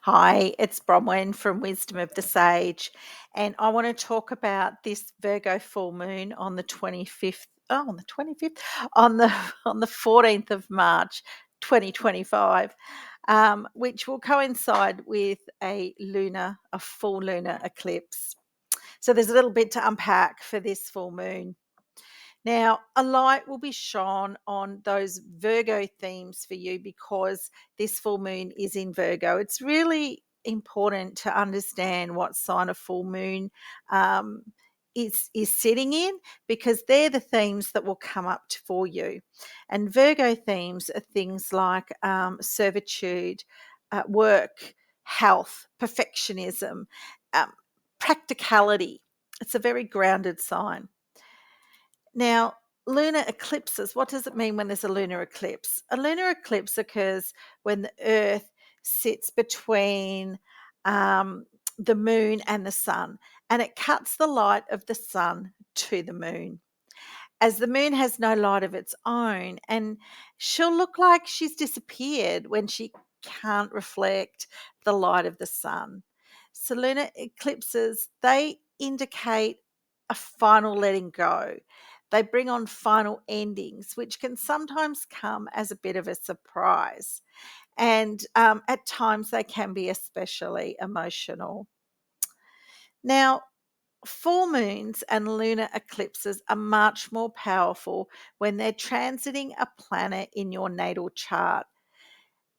Hi, it's Bronwyn from Wisdom of the Sage, and I want to talk about this Virgo full moon on the 25th. Oh, on the 25th, on the on the 14th of March, 2025, which will coincide with a full lunar eclipse. So there's a little bit to unpack for this full moon. Now, a light will be shone on those Virgo themes for you because this full moon is in Virgo. It's really important to understand what sign of full moon um, is sitting in because they're the themes that will come up for you. And Virgo themes are things like servitude, work, health, perfectionism, um, practicality. It's a very grounded sign. Now, lunar eclipses, what does it mean when there's a lunar eclipse? A lunar eclipse occurs when the Earth sits between um, the moon and the sun, and it cuts the light of the sun to the moon. As the moon has no light of its own, and she'll look like she's disappeared when she can't reflect the light of the sun. So, lunar eclipses, they indicate a final letting go. They bring on final endings, which can sometimes come as a bit of a surprise. And at times they can be especially emotional. Now, full moons and lunar eclipses are much more powerful when they're transiting a planet in your natal chart.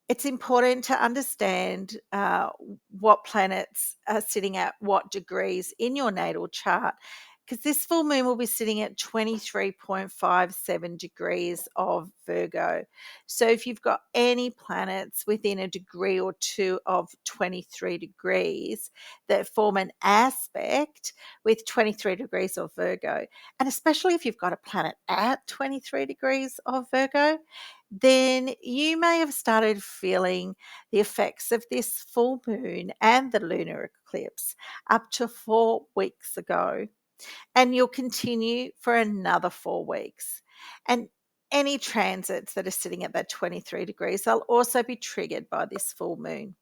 It's important to understand what planets are sitting at what degrees in your natal chart because this full moon will be sitting at 23.57 degrees of Virgo. So if you've got any planets within a degree or two of 23 degrees that form an aspect with 23 degrees of Virgo, and especially if you've got a planet at 23 degrees of Virgo, then you may have started feeling the effects of this full moon and the lunar eclipse up to 4 weeks ago. And you'll continue for another 4 weeks. And any transits that are sitting at that 23 degrees, they'll also be triggered by this full moon.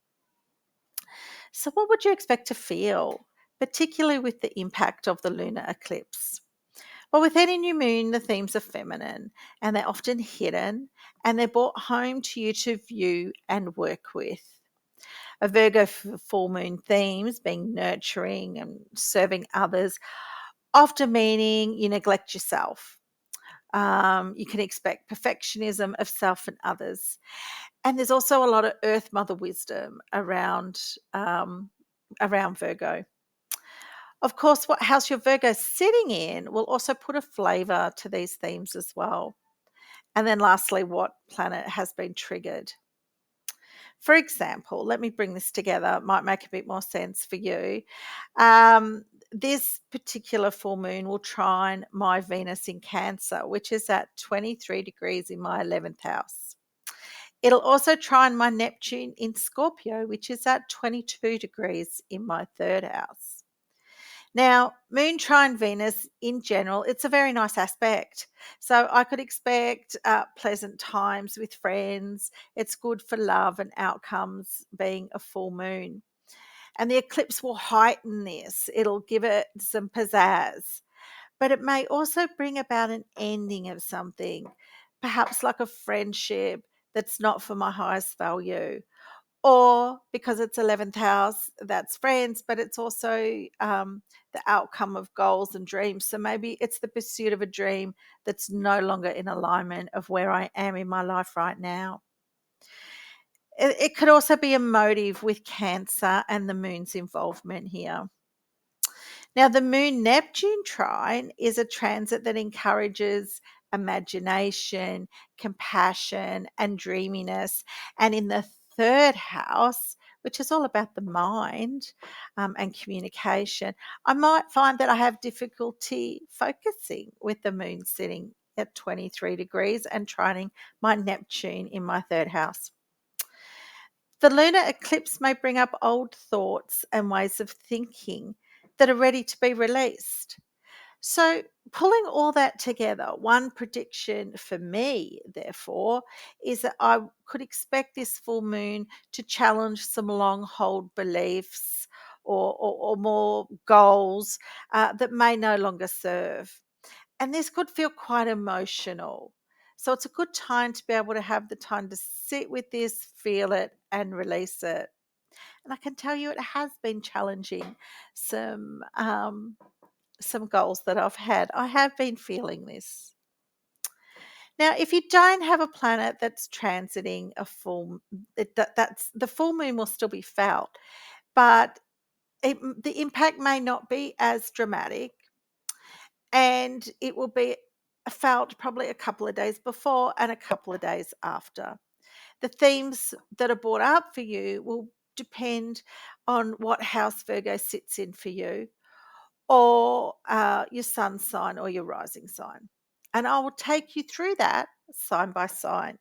So, what would you expect to feel, particularly with the impact of the lunar eclipse? Well, with any new moon, the themes are feminine and they're often hidden and they're brought home to you to view and work with. A Virgo full moon themes being nurturing and serving others, often meaning you neglect yourself. You can expect perfectionism of self and others. And there's also a lot of Earth Mother wisdom around Virgo. Of course, what house your Virgo is sitting in will also put a flavor to these themes as well. And then lastly, what planet has been triggered. For example, let me bring this together, it might make a bit more sense for you. This particular full moon will trine my Venus in Cancer, which is at 23 degrees in my 11th house. It'll also trine my Neptune in Scorpio, which is at 22 degrees in my third house. Now, Moon trine Venus in general, it's a very nice aspect. So I could expect pleasant times with friends. It's good for love and outcomes being a full moon. And the eclipse will heighten this, it'll give it some pizzazz. But it may also bring about an ending of something, perhaps like a friendship that's not for my highest value or because it's 11th house, that's friends, but it's also the outcome of goals and dreams. So maybe it's the pursuit of a dream that's no longer in alignment of where I am in my life right now. It could also be a motive with Cancer and the moon's involvement here. Now, the moon Neptune trine is a transit that encourages imagination, compassion, and dreaminess. And in the third house, which is all about the mind and communication, I might find that I have difficulty focusing with the moon sitting at 23 degrees and trining my Neptune in my third house. The lunar eclipse may bring up old thoughts and ways of thinking that are ready to be released. So, pulling all that together, one prediction for me, therefore, is that I could expect this full moon to challenge some long hold beliefs or more goals that may no longer serve. And this could feel quite emotional. So, it's a good time to be able to have the time to sit with this, feel it, and release it. And I can tell you it has been challenging some. Some goals that I've had. I have been feeling this. Now, if you don't have a planet that's transiting a that's the full moon will still be felt, but the impact may not be as dramatic, and it will be felt probably a couple of days before and a couple of days after. The themes that are brought up for you will depend on what house Virgo sits in for you, or your sun sign or your rising sign. And I will take you through that sign by sign.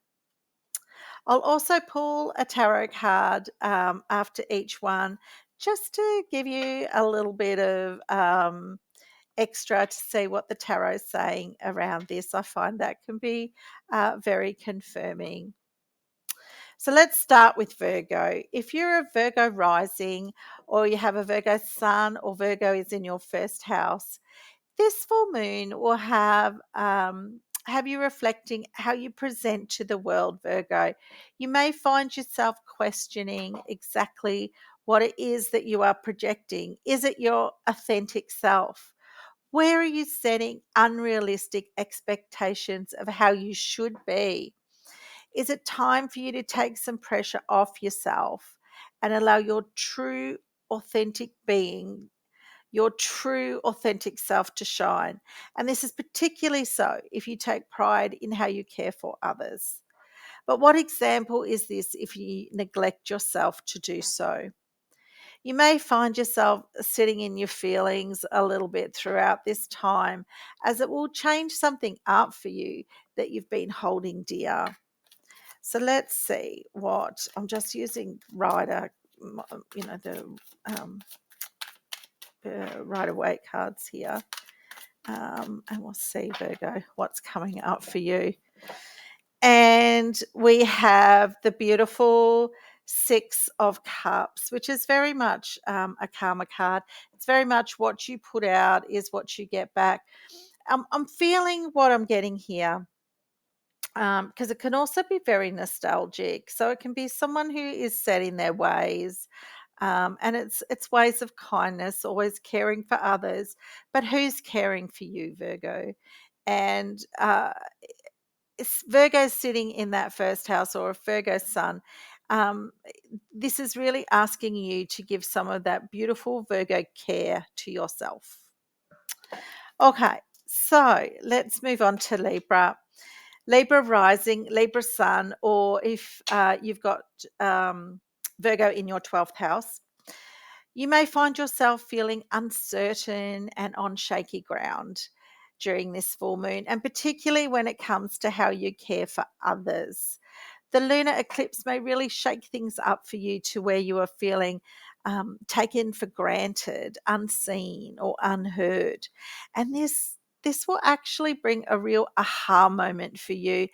I'll also pull a tarot card after each one just to give you a little bit of extra to see what the tarot is saying around this. I find that can be very confirming. So let's start with Virgo. If you're a Virgo rising, or you have a Virgo sun, or Virgo is in your first house, this full moon will have you reflecting how you present to the world, Virgo. You may find yourself questioning exactly what it is that you are projecting. Is it your authentic self? Where are you setting unrealistic expectations of how you should be? Is it time for you to take some pressure off yourself and allow your true, authentic being, your true authentic self to shine? And this is particularly so if you take pride in how you care for others. But what example is this if you neglect yourself to do so? You may find yourself sitting in your feelings a little bit throughout this time, as it will change something up for you that you've been holding dear. So let's see what I'm just using Rider, the um, Rider Waite cards here. And we'll see, Virgo, what's coming up for you. And we have the beautiful Six of Cups, which is very much a karma card. It's very much what you put out is what you get back. I'm feeling what I'm getting here, because it can also be very nostalgic. So it can be someone who is set in their ways, and it's ways of kindness, always caring for others. But who's caring for you, Virgo? And Virgo sitting in that first house, or a Virgo sun. Um, this is really asking you to give some of that beautiful Virgo care to yourself. Okay, so let's move on to Libra. Libra rising, Libra sun, or if you've got Virgo in your 12th house, you may find yourself feeling uncertain and on shaky ground during this full moon, and particularly when it comes to how you care for others. The lunar eclipse may really shake things up for you to where you are feeling taken for granted, unseen, or unheard. And this will actually bring a real aha moment for you,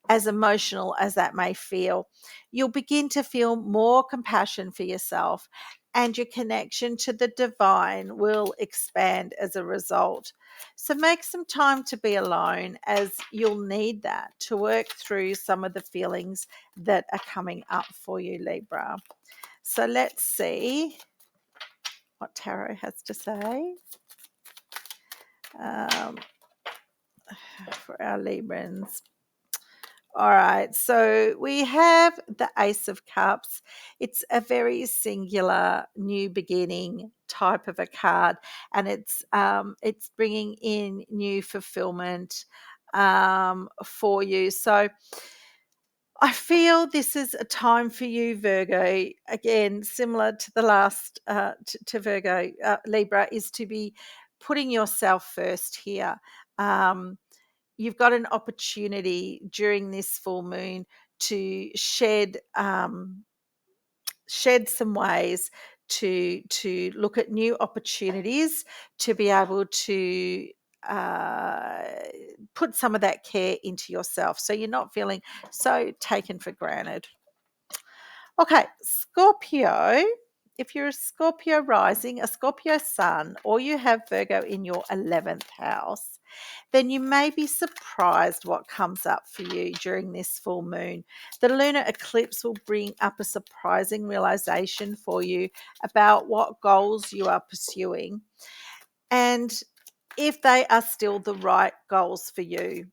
as emotional as that may feel. You'll begin to feel more compassion for yourself, and your connection to the divine will expand as a result. So make some time to be alone, as you'll need that to work through some of the feelings that are coming up for you, Libra. So let's see what tarot has to say um, for our Librans. All right, so we have the Ace of Cups. It's a very singular new beginning type of a card, and it's bringing in new fulfillment for you. So I feel this is a time for you, Virgo. Again, similar to the last to Virgo, Libra, is to be putting yourself first here. Um, you've got an opportunity during this full moon to shed some ways to look at new opportunities, to be able to put some of that care into yourself so you're not feeling so taken for granted. Okay, Scorpio. If you're a Scorpio rising, a Scorpio sun, or you have Virgo in your 11th house, then you may be surprised what comes up for you during this full moon. The lunar eclipse will bring up a surprising realization for you about what goals you are pursuing and if they are still the right goals for you.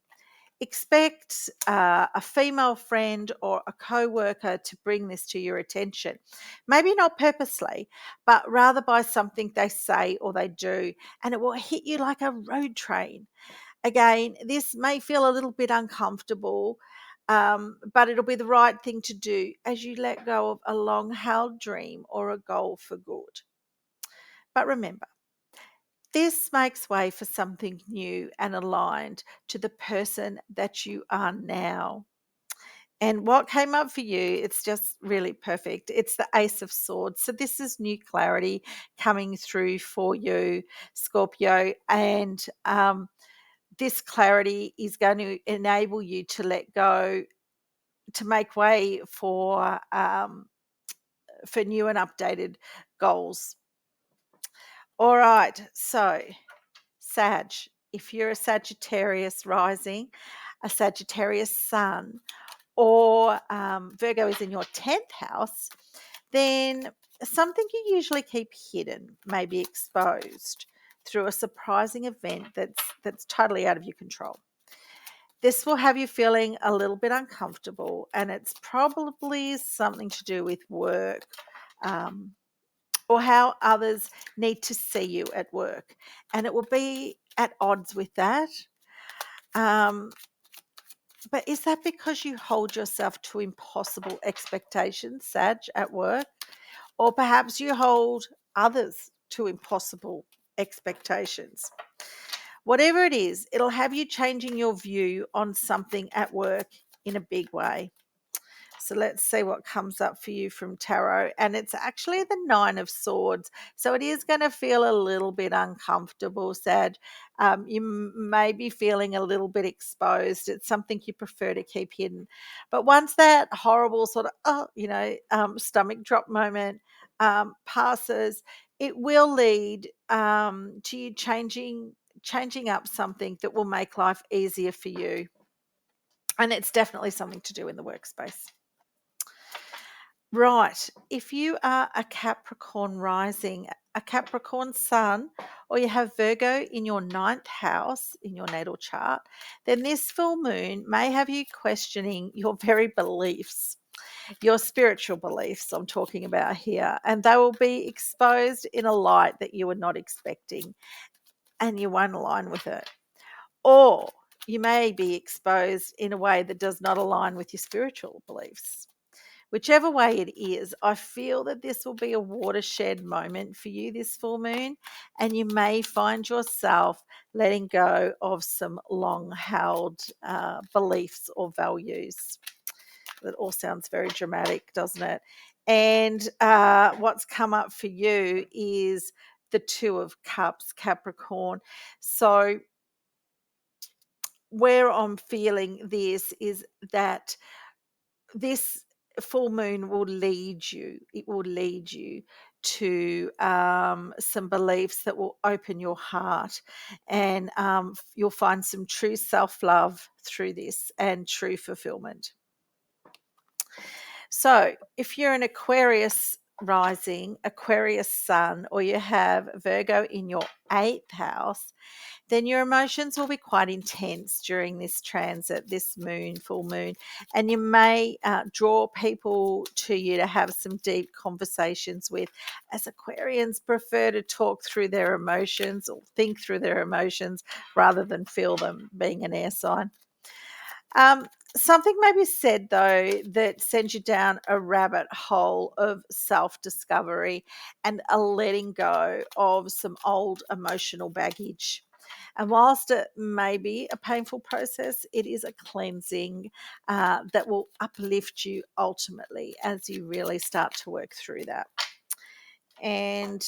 Expect a female friend or a co-worker to bring this to your attention. Maybe not purposely, but rather by something they say or they do, and it will hit you like a road train. Again, this may feel a little bit uncomfortable, but it'll be the right thing to do as you let go of a long held dream or a goal for good. But remember, this makes way for something new and aligned to the person that you are now. And what came up for you, it's just really perfect. It's the Ace of Swords. So, this is new clarity coming through for you, Scorpio. And this clarity is going to enable you to let go, to make way for new and updated goals. All right, so Sag, if you're a Sagittarius rising, a Sagittarius sun, or Virgo is in your 10th house, then something you usually keep hidden may be exposed through a surprising event that's totally out of your control. This will have you feeling a little bit uncomfortable, and it's probably something to do with work, um, or how others need to see you at work. And it will be at odds with that. Um, but is that because you hold yourself to impossible expectations, Sag, at work? Or perhaps you hold others to impossible expectations? Whatever it is, it'll have you changing your view on something at work in a big way. So let's see what comes up for you from tarot. And it's actually the Nine of Swords. So it is going to feel a little bit uncomfortable, Sad. You may be feeling a little bit exposed. It's something you prefer to keep hidden. But once that horrible sort of, stomach drop moment passes, it will lead to you changing up something that will make life easier for you. And it's definitely something to do in the workspace. Right. If you are a Capricorn rising, a Capricorn sun, or you have Virgo in your 9th house in your natal chart, then this full moon may have you questioning your very beliefs, your spiritual beliefs I'm talking about here, and they will be exposed in a light that you were not expecting and you won't align with it. Or you may be exposed in a way that does not align with your spiritual beliefs. Whichever way it is, I feel that this will be a watershed moment for you this full moon, and you may find yourself letting go of some long held beliefs or values. That all sounds very dramatic, doesn't it? And what's come up for you is the Two of Cups, Capricorn. So, where I'm feeling this is that this full moon will lead you. It will lead you to some beliefs that will open your heart, and you'll find some true self love through this and true fulfillment. So, if you're an Aquarius rising, Aquarius sun, or you have Virgo in your 8th house, then your emotions will be quite intense during this transit, this moon, full moon, and you may draw people to you to have some deep conversations with, as Aquarians prefer to talk through their emotions or think through their emotions rather than feel them, being an air sign. Something may be said, though, that sends you down a rabbit hole of self discovery and a letting go of some old emotional baggage. And whilst it may be a painful process, it is a cleansing that will uplift you ultimately as you really start to work through that. And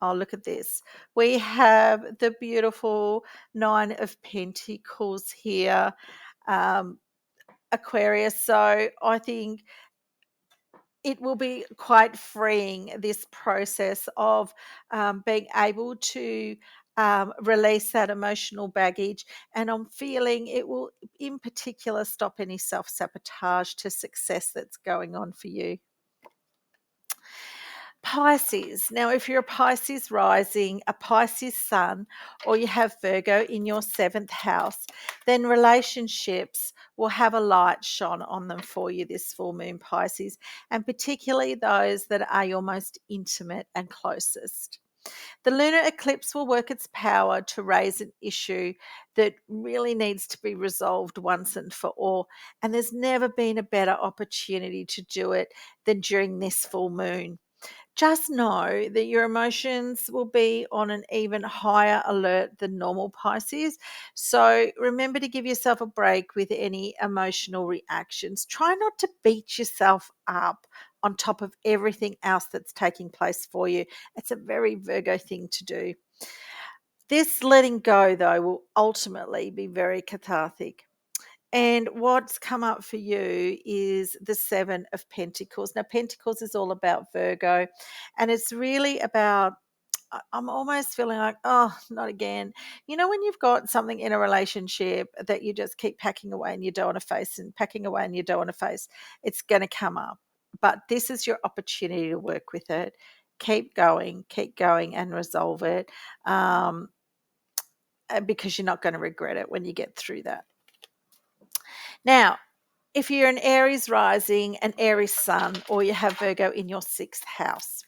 Oh, look at this. We have the beautiful Nine of Pentacles here, um, Aquarius. So I think it will be quite freeing, this process of being able to release that emotional baggage. And I'm feeling it will, in particular, stop any self sabotage to success that's going on for you. Pisces. Now, if you're a Pisces rising, a Pisces sun, or you have Virgo in your seventh house, then relationships will have a light shone on them for you this full moon, Pisces, and particularly those that are your most intimate and closest. The lunar eclipse will work its power to raise an issue that really needs to be resolved once and for all. And there's never been a better opportunity to do it than during this full moon. Just know that your emotions will be on an even higher alert than normal, Pisces. So remember to give yourself a break with any emotional reactions. Try not to beat yourself up on top of everything else that's taking place for you. It's a very Virgo thing to do. This letting go, though, will ultimately be very cathartic. And what's come up for you is the Seven of Pentacles. Now, Pentacles is all about Virgo, and it's really about, I'm almost feeling like, oh, not again. You know, when you've got something in a relationship that you just keep packing away and you don't want to face, and packing away and you don't want to face, it's going to come up. But this is your opportunity to work with it. Keep going and resolve it, um, because you're not going to regret it when you get through that. Now, if you're an Aries rising, an Aries sun, or you have Virgo in your sixth house,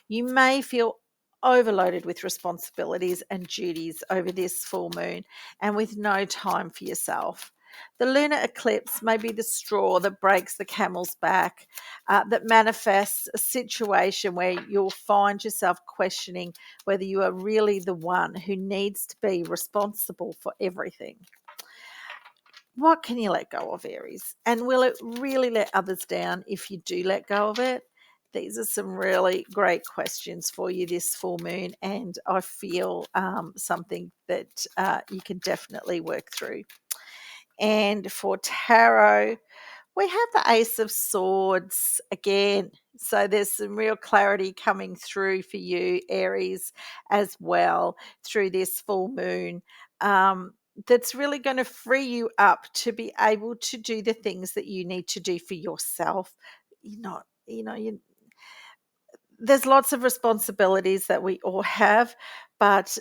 you may feel overloaded with responsibilities and duties over this full moon and with no time for yourself. The lunar eclipse may be the straw that breaks the camel's back, that manifests a situation where you'll find yourself questioning whether you are really the one who needs to be responsible for everything. What can you let go of, Aries? And will it really let others down if you do let go of it? These are some really great questions for you this full moon, and I feel something that you can definitely work through. And for tarot, we have the Ace of Swords again. So there's some real clarity coming through for you, Aries, as well, through this full moon. That's really going to free you up to be able to do the things that you need to do for yourself. There's lots of responsibilities that we all have, but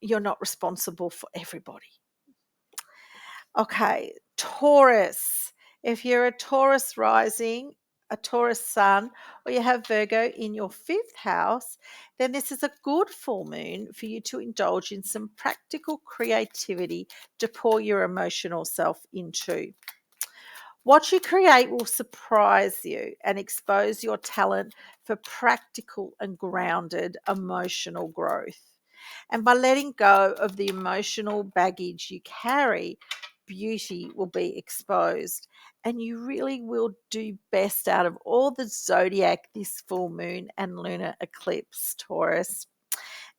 you're not responsible for everybody. Okay, Taurus. If you're a Taurus rising, a Taurus sun, or you have Virgo in your fifth house, then this is a good full moon for you to indulge in some practical creativity to pour your emotional self into. What you create will surprise you and expose your talent for practical and grounded emotional growth. And by letting go of the emotional baggage you carry, beauty will be exposed. And you really will do best out of all the zodiac this full moon and lunar eclipse, Taurus.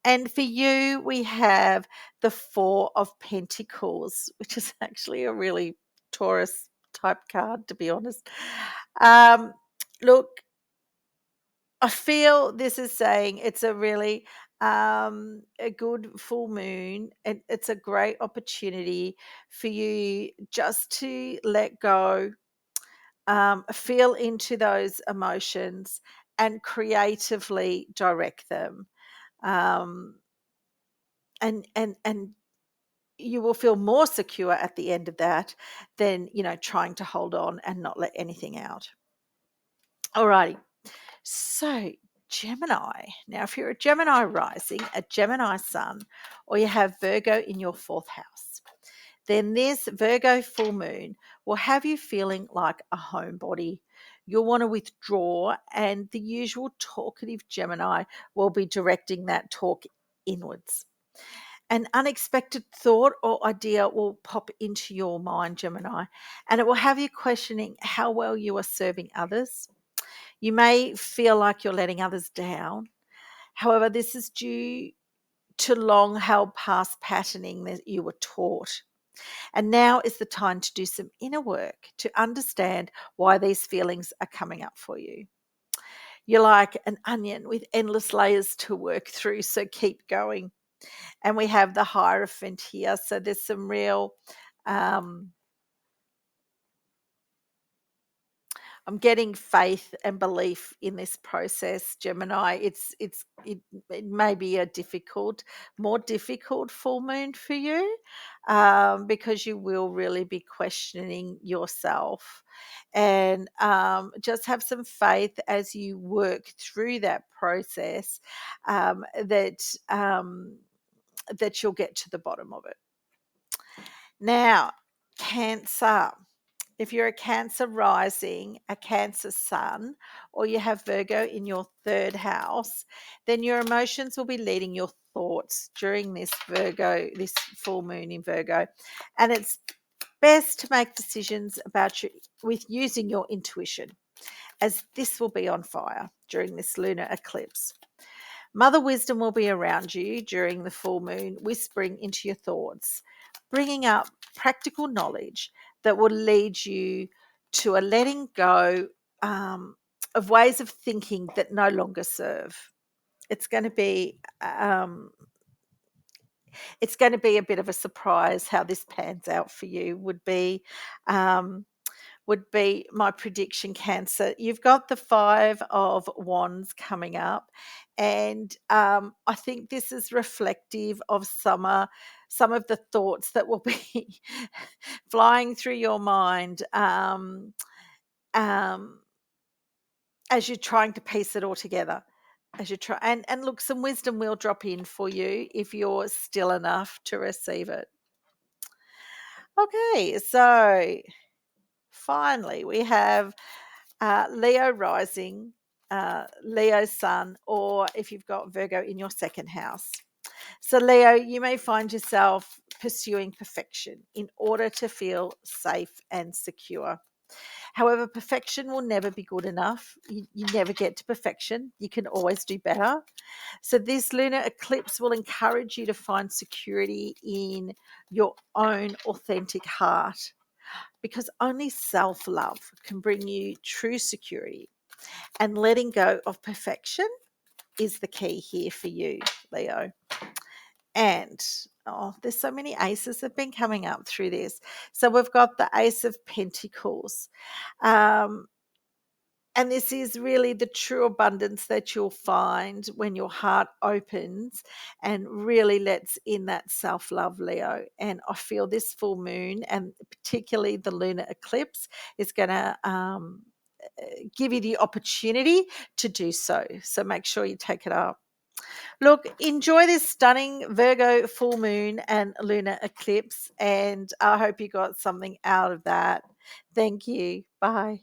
And for you, we have the Four of Pentacles, which is actually a really Taurus type card, to be honest. Um, Look, I feel this is saying it's a really a good full moon, and it's a great opportunity for you just to let go, feel into those emotions, and creatively direct them. Um, and you will feel more secure at the end of that than trying to hold on and not let anything out. Alrighty. So, Gemini. Now, if you're a Gemini rising, a Gemini sun, or you have Virgo in your fourth house, then this Virgo full moon will have you feeling like a homebody. You'll want to withdraw, and the usual talkative Gemini will be directing that talk inwards. An unexpected thought or idea will pop into your mind, Gemini, and it will have you questioning how well you are serving others. You may feel like you're letting others down. However, this is due to long held past patterning that you were taught. And now is the time to do some inner work to understand why these feelings are coming up for you. You're like an onion with endless layers to work through, so keep going. And we have the Hierophant here, so there's some real um, I'm getting faith and belief in this process, Gemini. It may be a more difficult full moon for you, because you will really be questioning yourself, and just have some faith as you work through that process, that you'll get to the bottom of it. Now, Cancer. If you're a Cancer rising, a Cancer sun, or you have Virgo in your third house, then your emotions will be leading your thoughts during this full moon in Virgo. And it's best to make decisions with using your intuition, as this will be on fire during this lunar eclipse. Mother Wisdom will be around you during the full moon, whispering into your thoughts, bringing up practical knowledge that will lead you to a letting go, of ways of thinking that no longer serve. It's going to be it's going to be a bit of a surprise how this pans out for you. Um, would be my prediction, Cancer. You've got the Five of Wands coming up, and I think this is reflective of some of the thoughts that will be flying through your mind, um, as you're trying to piece it all together. As you try, and look, some wisdom will drop in for you if you're still enough to receive it. Okay, so finally we have Leo rising, Leo sun, or if you've got Virgo in your second house. So, Leo, you may find yourself pursuing perfection in order to feel safe and secure. However, perfection will never be good enough. You never get to perfection. You can always do better. So, this lunar eclipse will encourage you to find security in your own authentic heart, because only self love can bring you true security. And letting go of perfection is the key here for you, Leo. And there's so many aces that have been coming up through this. So we've got the Ace of Pentacles. Um, and this is really the true abundance that you'll find when your heart opens and really lets in that self love, Leo. And I feel this full moon, and particularly the lunar eclipse, is going to give you the opportunity to do so. So make sure you take it up. Look, enjoy this stunning Virgo full moon and lunar eclipse, and I hope you got something out of that. Thank you. Bye.